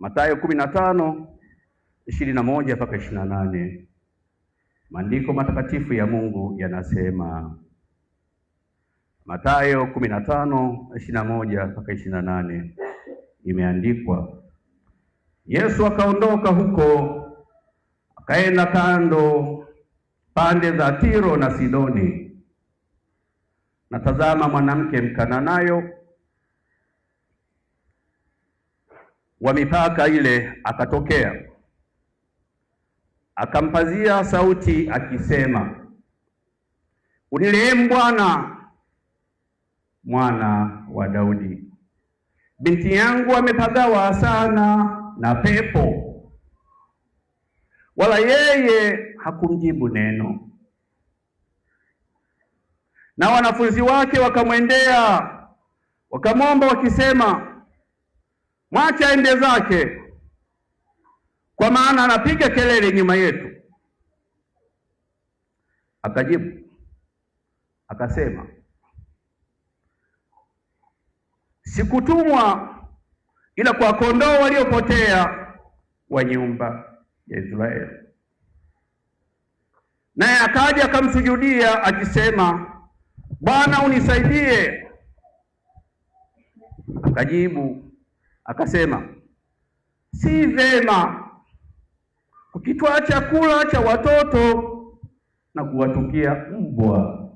Mathayo 15:21 mpaka 28. Maandiko matakatifu ya Mungu yanasema, Mathayo 15:21 mpaka 28, imeandikwa, Yesu akaondoka huko akaenda kando pande za Tiro na Sidoni. Na tazama, mwanamke Mkananayo wa mipaka ile akatokea, akampazia sauti akisema, Unirehemu Bwana, Mwana wa Daudi, binti yangu amepagawa sana na pepo. Wala yeye hakumjibu neno. Na wanafunzi wake wakamwendea wakamwomba wakisema, mwache aende zake, kwa maana anapiga kelele nyuma yetu. Akajibu akasema, sikutumwa ila kwa kondoo waliopotea wa nyumba ya Israeli. Naye akaja akamsujudia akisema, Bwana unisaidie. Akajibu akasema, si vema kukitwaa chakula cha watoto na kuwatukia mbwa.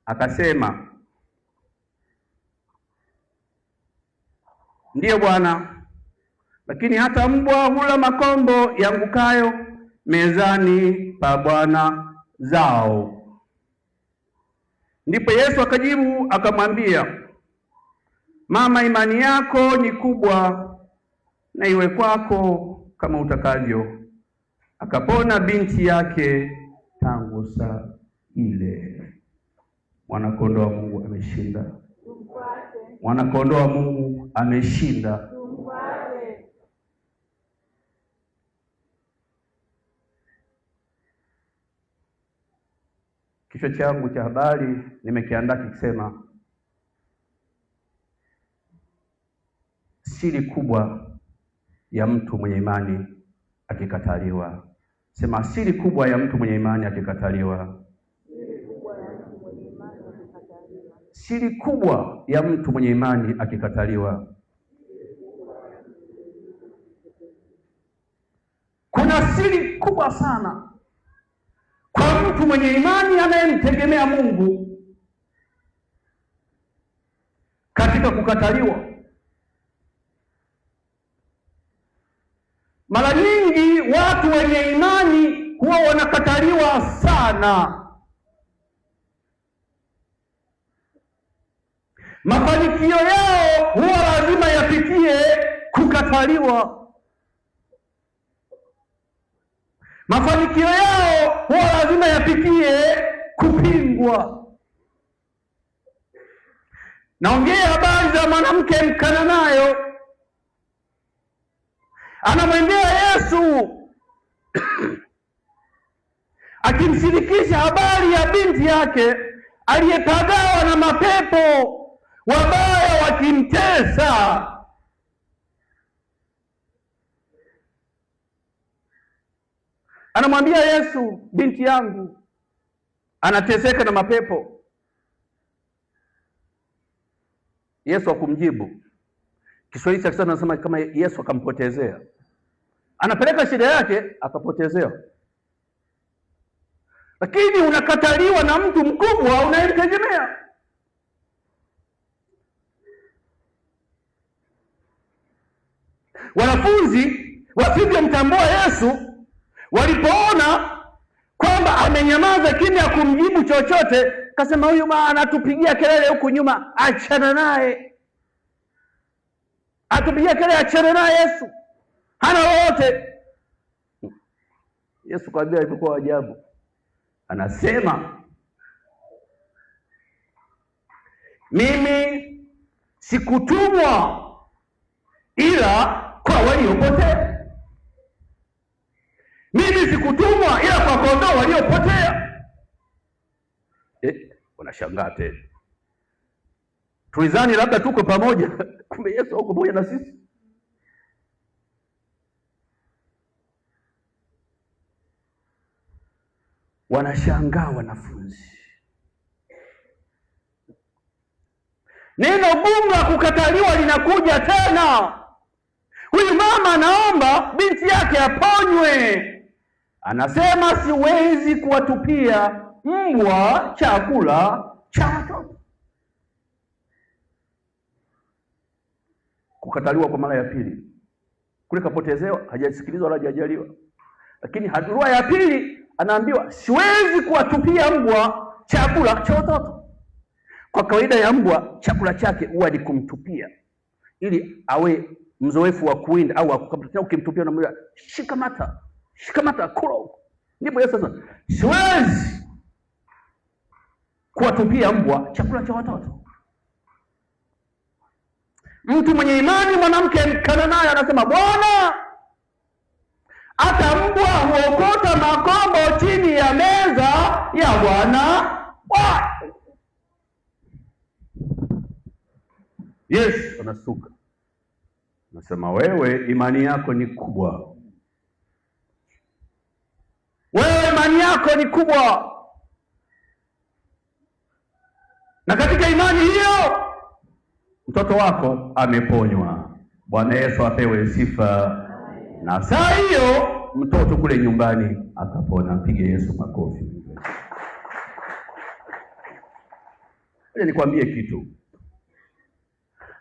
Akasema, ndiyo Bwana, lakini hata mbwa hula makombo yaangukayo mezani pa bwana zao. Ndipo Yesu akajibu akamwambia, Mama, imani yako ni kubwa, na iwe kwako kama utakavyo. Akapona binti yake tangu saa ile. Mwanakondoo wa Mungu ameshinda. Mwanakondoo wa Mungu ameshinda. Kichwa changu cha habari nimekiandaa kikisema, siri kubwa ya mtu mwenye imani akikataliwa. Sema, siri kubwa ya mtu mwenye imani akikataliwa. Siri kubwa ya mtu mwenye imani akikataliwa. Kuna siri kubwa sana kwa mtu mwenye imani anayemtegemea Mungu katika kukataliwa. Mara nyingi watu wenye imani huwa wanakataliwa sana. Mafanikio yao huwa lazima yapitie kukataliwa. Mafanikio yao huwa lazima yapitie kupingwa. Naongea habari za mwanamke Mkananayo. Anamwendea Yesu akimshirikisha habari ya binti yake aliyepagawa na mapepo wabaya wakimtesa. Anamwambia Yesu, binti yangu anateseka na mapepo. Yesu hakumjibu. Kiswahili cha kisasa nasema kama Yesu akampotezea. Anapeleka shida yake akapotezewa. Lakini unakataliwa na mtu mkubwa unayemtegemea. Wanafunzi wasivyomtambua Yesu walipoona kwamba amenyamaza kimya kumjibu chochote, kasema huyu bwana anatupigia kelele huku nyuma, achana naye. Atupigia kelele, achana naye Yesu. Hana lolote. Yesu kwambia ilikuwa ajabu. Anasema, mimi sikutumwa ila kwa waliopotea. Mimi sikutumwa ila kwa kondoo waliopotea. Unashangaa tena. Tulizani labda tuko pamoja, Kumbe Yesu yuko pamoja na sisi. Wanashangaa wanafunzi. Neno gumu la kukataliwa linakuja tena. Huyu mama anaomba binti yake aponywe. Anasema siwezi kuwatupia mbwa chakula cha watoto. Kukataliwa kwa mara ya pili. Kule kapotezewa, hajasikilizwa wala hajajaliwa. Lakini hatua ya pili anaambiwa siwezi kuwatupia mbwa chakula cha watoto. Kwa kawaida ya mbwa chakula chake huwa ni kumtupia ili awe mzoefu wa kuwinda au akukabla. Ukimtupia unamwambia shikamata kula. Ndipo Yesu sasa siwezi kuwatupia mbwa chakula cha watoto. Mtu mwenye imani, mwanamke Mkananayo, anasema Bwana, hata mbwa huokota makombo chini ya meza ya Bwana. Yesu anasuka, anasema wewe imani yako ni kubwa. Wewe imani yako ni kubwa. Na katika imani hiyo mtoto wako ameponywa. Bwana Yesu apewe sifa. Na saa hiyo mtoto kule nyumbani akapona. Mpige Yesu makofi. Nikwambie kitu.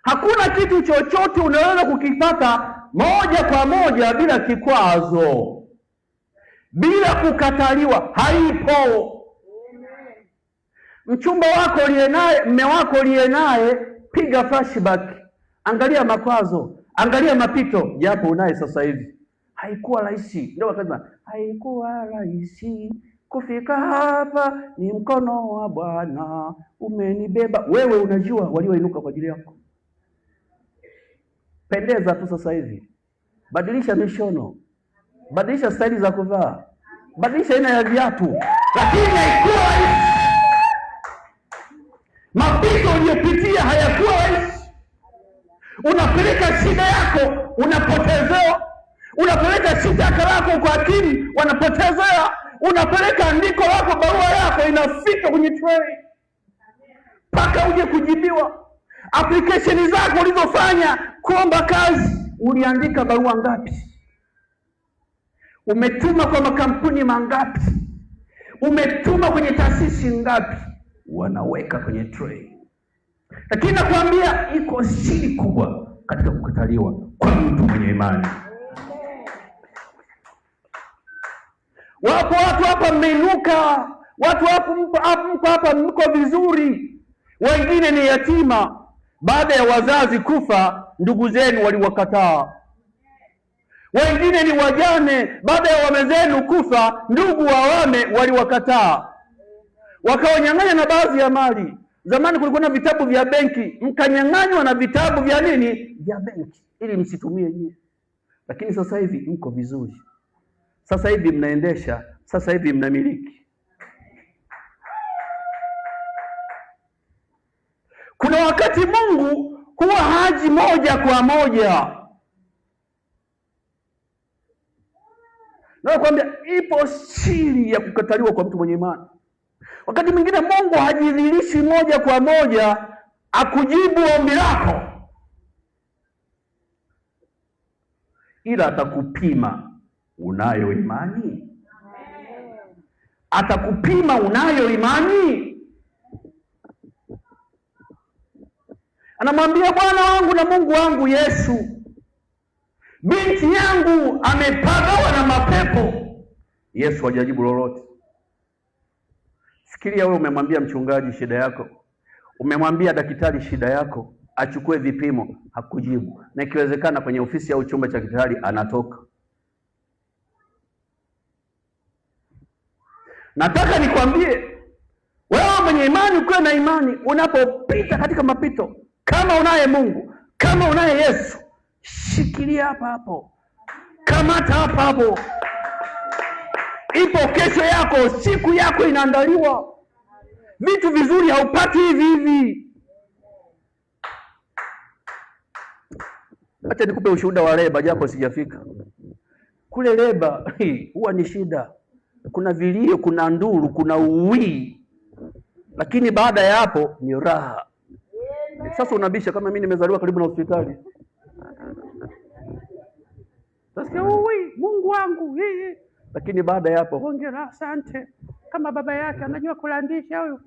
Hakuna kitu chochote unaweza kukipata moja kwa moja bila kikwazo, bila kukataliwa. Haipo. Mchumba wako uliye naye, mme wako uliye naye, piga flashback. Angalia makwazo, angalia mapito, japo unaye sasa hivi. Haikuwa rahisi. Ndio wakasema haikuwa rahisi kufika hapa, ni mkono wa Bwana umenibeba. Wewe unajua walioinuka kwa ajili yako. Pendeza tu sasa hivi. Badilisha mishono. Badilisha staili za kuvaa. Badilisha aina ya viatu. Lakini haikuwa rahisi. Mapito uliyopitia hayakuwa rahisi. Unapeleka shida yako, unapotezewa. Unapeleka shitaka lako kwa hakimu, wanapotezea. Unapeleka andiko lako, barua yako inafika kwenye tray mpaka uje kujibiwa. Application zako ulizofanya kuomba kazi, uliandika barua ngapi? Umetuma kwa makampuni mangapi? Umetuma kwenye taasisi ngapi? Wanaweka kwenye tray. Lakini nakwambia iko siri kubwa katika kukataliwa kwa mtu mwenye imani. Wapo watu hapa mmeinuka, watu hapa mko vizuri. Wengine ni yatima. Baada ya wazazi kufa, ndugu zenu waliwakataa. Wengine ni wajane. Baada ya wame zenu kufa, ndugu wa wame waliwakataa, wakawanyang'anya na baadhi ya mali. Zamani kulikuwa na vitabu vya benki, mkanyang'anywa na vitabu vya nini? Vya benki, ili msitumie nyinyi. Lakini sasa hivi mko vizuri. Sasa hivi mnaendesha, sasa hivi mnamiliki. Kuna wakati Mungu huwa haji moja kwa moja. Na nakwambia ipo siri ya kukataliwa kwa mtu mwenye imani. Wakati mwingine Mungu hajidhihirishi moja kwa moja akujibu ombi lako, ila atakupima. Unayo imani? Atakupima, unayo imani? Anamwambia Bwana wangu na Mungu wangu Yesu, binti yangu amepagawa na mapepo. Yesu hajajibu lolote. Fikiria wewe umemwambia mchungaji shida yako, umemwambia daktari shida yako, achukue vipimo, hakujibu. Na ikiwezekana kwenye ofisi au chumba cha daktari anatoka. Nataka nikwambie wewe mwenye imani, ukiwa na imani, unapopita katika mapito, kama unaye Mungu, kama unaye Yesu, shikilia hapa hapo, kamata hapa hapo. Ipo kesho yako, siku yako inaandaliwa. Vitu vizuri haupati hivi hivi. Acha nikupe ushuhuda wa leba, japo sijafika kule. Leba huwa ni shida, kuna vilio, kuna nduru, kuna uwii, lakini baada ya hapo ni raha. Sasa unabisha kama mimi nimezaliwa karibu na hospitali, sasa uwii, Mungu wangu hii, lakini baada ya hapo hongera, asante, kama baba yake anajua kulandisha huyo.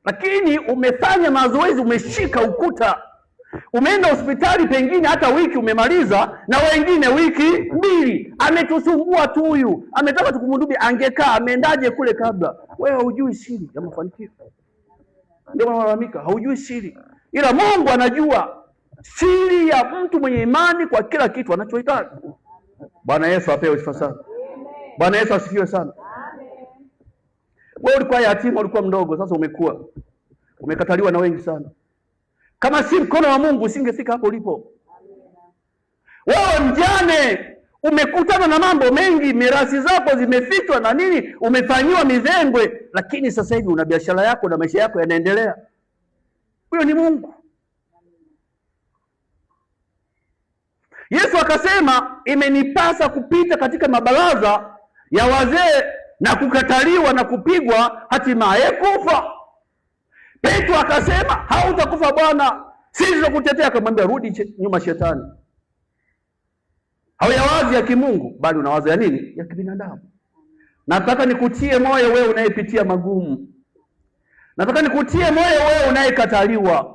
Lakini umefanya mazoezi, umeshika ukuta, umeenda hospitali pengine hata wiki umemaliza, na wengine wiki 2. Ametusumbua tu huyu, ametaka tukumhudumie, angekaa ameendaje kule kabla. Wewe hujui siri ya mafanikio, ndio unalalamika haujui siri, ila Mungu anajua siri ya mtu mwenye imani kwa kila kitu anachohitaji. Bwana Yesu apewe sifa sana. Bwana Yesu asifiwe sana. Wewe ulikuwa yatima, ulikuwa mdogo, sasa umekuwa, umekataliwa na wengi sana. Kama si mkono wa Mungu usingefika hapo ulipo. Wewe mjane, umekutana na mambo mengi, mirasi zako zimefichwa na nini, umefanyiwa mizengwe, lakini sasa hivi una biashara yako na maisha yako yanaendelea. Huyo ni Mungu. Yesu akasema, imenipasa kupita katika mabaraza ya wazee na kukataliwa na kupigwa, hatimaye kufa. Petro akasema, hautakufa Bwana, sisi tunakutetea. Akamwambia, rudi nyuma Shetani. Hauyawazi ya kimungu, bali unawaza ya nini? Ya kibinadamu. Nataka nikutie moyo wewe unayepitia magumu. Nataka nikutie moyo wewe unayekataliwa.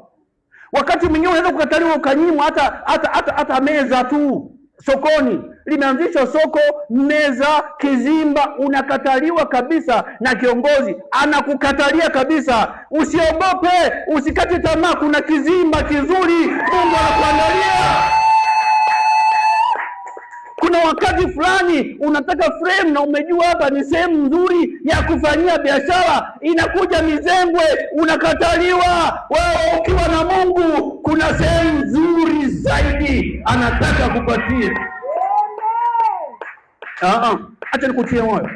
Wakati mwingine unaweza kukataliwa ukanyimwa hata meza tu sokoni. Limeanzishwa soko, meza, kizimba, unakataliwa kabisa na kiongozi, anakukatalia kabisa. Usiogope, usikate tamaa, kuna kizimba kizuri Mungu anakuandalia. Kuna wakati fulani unataka frame na umejua hapa ni sehemu nzuri ya kufanyia biashara, inakuja mizengwe, unakataliwa. Wewe ukiwa na Mungu, kuna sehemu nzuri zaidi anataka kupatie. Acha nikutie moyo.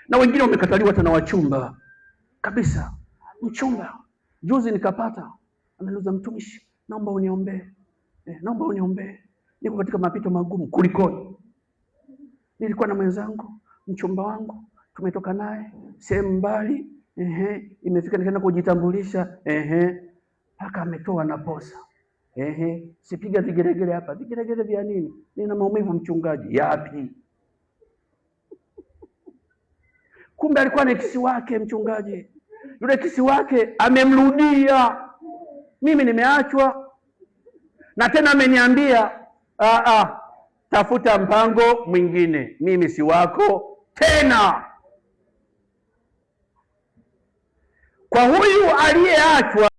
Na wengine wamekataliwa tena, wachumba kabisa. Mchumba juzi nikapata, anauliza, mtumishi, naomba uniombee. Naomba uniombee. Niko katika mapito magumu. Kulikoni? Nilikuwa na mwenzangu, mchumba wangu, tumetoka naye sehemu mbali, imefika nikaenda kujitambulisha, paka ametoa na posa. Sipiga vigeregere hapa. Vigeregere vya nini? Nina maumivu mchungaji. Yapi? Kumbe alikuwa na kisi wake mchungaji. Yule kisi wake amemrudia. Mimi nimeachwa. Na tena ameniambia, tafuta mpango mwingine, mimi si wako tena. Kwa huyu aliyeachwa